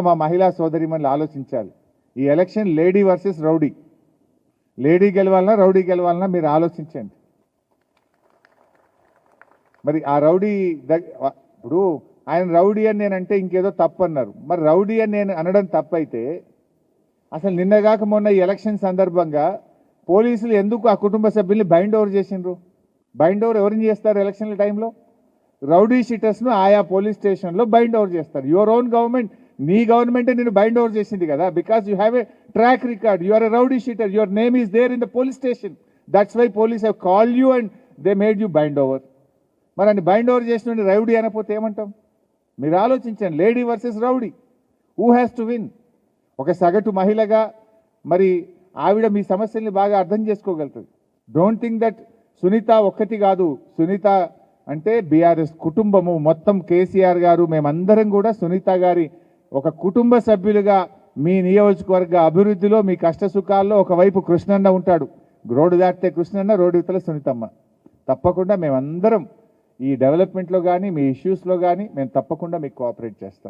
మా మహిళా సోదరిమణులు ఆలోచించాలి. ఈ election lady versus rowdy. Lady గెలవాలన్నా రౌడీ గెలవాలన్నా మీరు ఆలోచించండి. మరి ఆ రౌడీ ఇప్పుడు ఆయన రౌడీ అని నేనంటే ఇంకేదో తప్పు అన్నారు. మరి రౌడీ అని నేను అనడం తప్పైతే అసలు నిన్నగాక మొన్న ఈ ఎలక్షన్ సందర్భంగా పోలీసులు ఎందుకు ఆ కుటుంబ సభ్యుల్ని బైండ్ ఓవర్ చేసిండ్రు? బైండ్ ఓవర్ ఎవరిని చేస్తారు ఎలక్షన్ల టైంలో? రౌడీ షీటర్స్ను ఆయా పోలీస్ స్టేషన్లో బైండ్ ఓవర్ చేస్తారు. యువర్ ఓన్ గవర్నమెంట్, నీ గవర్నమెంటే నేను బైండ్ ఓవర్ చేసింది కదా. Because you have a track record, you are a rowdy sheeter, your name is there in the police station. That's why police have call you and they made you bind over. మరి అని bind over చేసిన rowdy అనకపోతే ఏమంటాం? మీరు ఆలోచించండి. Lady versus rowdy, who has to win? ఒక సగటు మహిళగా మరి ఆవిడ మీ సమస్యల్ని బాగా అర్థం చేసుకోగలుగుతుంది. డోంట్ థింక్ దట్ సునీత ఒక్కటి కాదు. సునీత అంటే బీఆర్ఎస్ కుటుంబము మొత్తం, కేసీఆర్ గారు మేమందరం కూడా సునీత గారి ఒక కుటుంబ సభ్యులుగా మీ నియోజకవర్గ అభివృద్ధిలో మీ కష్ట సుఖాల్లో ఒకవైపు కృష్ణన్న ఉంటాడు. రోడ్డు దాటితే కృష్ణన్న, రోడ్డు ఇవతల సునీతమ్మ. తప్పకుండా మేమందరం ఈ డెవలప్మెంట్లో కానీ మీ ఇష్యూస్లో కానీ మేము తప్పకుండా మీకు కోఆపరేట్ చేస్తాం.